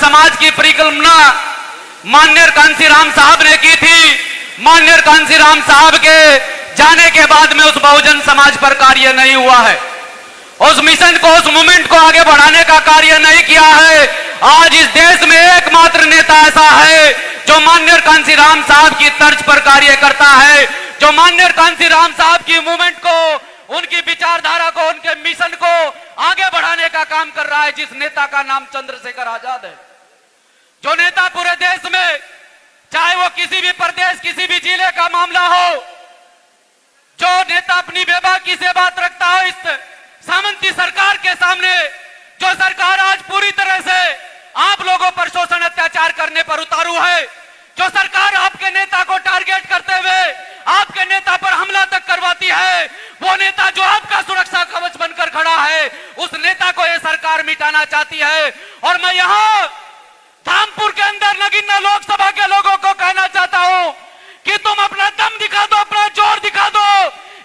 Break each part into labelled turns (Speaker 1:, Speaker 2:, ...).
Speaker 1: समाज की परिकल्पना माननीय कांसीराम साहब ने की थी। माननीय कांसीराम साहब के जाने के बाद में उस बहुजन समाज पर कार्य नहीं हुआ है, उस मिशन को, उस मूवमेंट को आगे बढ़ाने का कार्य नहीं किया है। आज इस देश में एकमात्र नेता ऐसा है जो माननीय कांसीराम साहब की तर्ज पर कार्य करता है, जो माननीय कांसीराम साहब की मूवमेंट को, उनकी विचारधारा को, उनके मिशन को आगे बढ़ाने का काम कर रहा है, जिस नेता का नाम चंद्रशेखर आजाद है। जो नेता पूरे देश में, चाहे वो किसी भी प्रदेश, किसी भी जिले का मामला हो, जो नेता अपनी बेबाकी से बात रखता हो इस सामंती सरकार के सामने, जो सरकार आज पूरी तरह से आप लोगों पर शोषण अत्याचार करने पर उतारू है, जो सरकार आपके नेता को टारगेट करते हुए आपके नेता पर हमला तक करवाती है, वो नेता जो आपका सुरक्षा कवच बनकर खड़ा है, उस नेता को ये सरकार मिटाना चाहती है। और मैं यहाँ धामपुर के अंदर नगीना लोकसभा के लोगों को कहना चाहता हूं कि तुम अपना दम दिखा दो, अपना जोर दिखा दो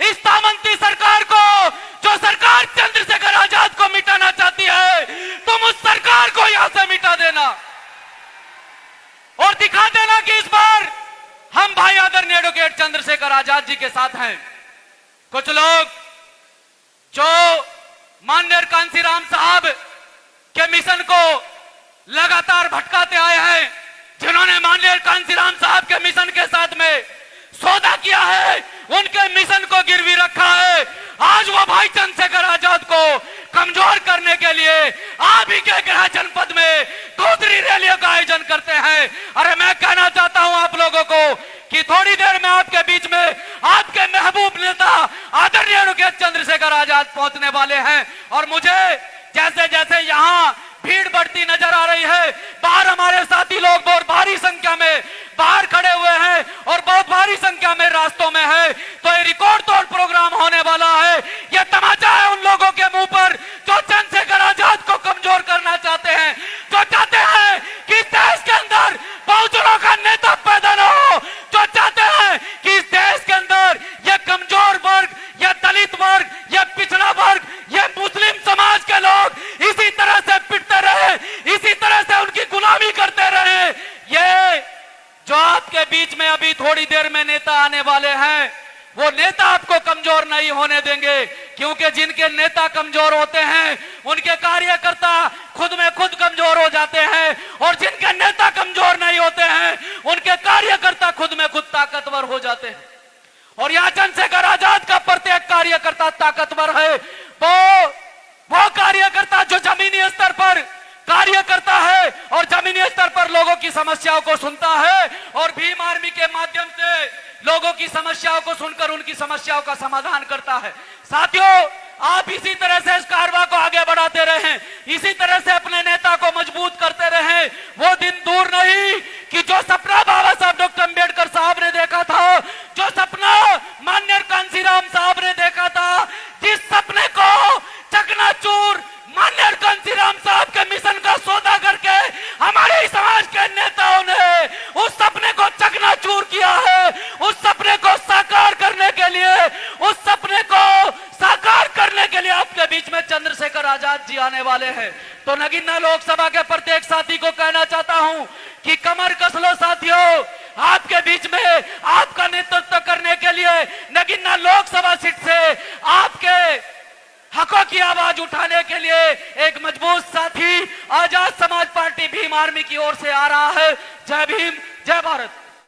Speaker 1: इस सामंती सरकार को, जो सरकार चंद्रशेखर आजाद को मिटाना चाहती है। तुम उस सरकार को यहां से मिटा देना और दिखा देना कि इस बार हम भाई आदरणीय एडवोकेट चंद्रशेखर आजाद जी के साथ हैं। कुछ लोग जो माननीय कांसीराम साहब के मिशन को लगातार भटकाते आए हैं, जिन्होंने माननीय कांसीराम साहब के मिशन के साथ में सौदा किया है, उनके मिशन को गिरवी रखा है। आज वो भाई चंद्रशेखर आजाद को कमजोर करने के लिए आप ही के गृह जनपद में दूसरी रैलियों का आयोजन करते हैं। अरे मैं कहना चाहता हूं आप लोगों को कि थोड़ी देर में आपके बीच में आपके महबूब नेता आदरणीय एडवोकेट चंद्रशेखर आजाद पहुंचने वाले हैं। और मुझे जैसे जैसे यहाँ भीड़ बढ़ती नजर आ रही है, बाहर हमारे साथी लोग बहुत भारी संख्या में बाहर खड़े हुए हैं और बहुत भारी संख्या में रास्तों में है, तो ये रिकॉर्ड तोड़ प्रोग्राम होने वाला है। यह तमाचा है उन लोगों के मुंह पर जो चंद्रशेखर आजाद को कमजोर करना चाहते हैं, जो चाहते हैं कि देश के अंदर बहुजनों का नेता पैदा न हो, जो चाहते हैं कि इस देश के अंदर यह कमजोर वर्ग, यह दलित वर्ग, यह पिछड़ा वर्ग, यह मुस्लिम समाज के लोग इसी तरह से पिटते रहे, इसी तरह से उनकी गुलामी करते रहे। ये जो आपके बीच में अभी थोड़ी देर में नेता आने वाले हैं, वो नेता आपको कमजोर नहीं होने देंगे, क्योंकि जिनके नेता कमजोर होते हैं उनके कार्यकर्ता खुद में खुद कमजोर हो जाते हैं, और जिनके नेता कमजोर नहीं होते हैं उनके कार्यकर्ता खुद में खुद ताकतवर हो जाते हैं। और यहाँ चंद्रशेखर आजाद का प्रत्येक कार्यकर्ता ताकतवर है। वो कार्यकर्ता जो जमीनी स्तर पर कार्य करता है और जमीनी स्तर पर लोगों की समस्याओं को सुनता है और भीम आर्मी के माध्यम से लोगों की समस्याओं को सुनकर उनकी समस्याओं का समाधान करता है। साथियों, आप इसी तरह से इस कारवां को आगे बढ़ाते रहें, इसी तरह से अपने नेता को मजबूत करते रहें। वो दिन दूर नहीं कि जो सपना बाबा साहब डॉक्टर अंबेडकर साहब ने देखा था, जो सपना माननीय कांसीराम साहब ने देखा था, जिस सपने को चकनाचूर माननीय कांसीराम साहब के मिशन का सौदा करके हमारे समाज के नेताओं ने उस सपने को चकनाचूर किया है। उस सपने को साकार करने के लिए, उस सपने को साकार करने के लिए आपके बीच में चंद्रशेखर आजाद जी आने वाले हैं। तो नगीना लोकसभा के प्रत्येक साथी को कहना चाहता हूं कि कमर कस लो साथियों, आपके बीच में आपका नेतृत्व करने के लिए नगीना लोकसभा सीट से आपके हकों की आवाज उठाने के लिए एक मजबूत साथी आजाद समाज पार्टी भीम आर्मी की ओर से आ रहा है। जय भीम, जय भारत।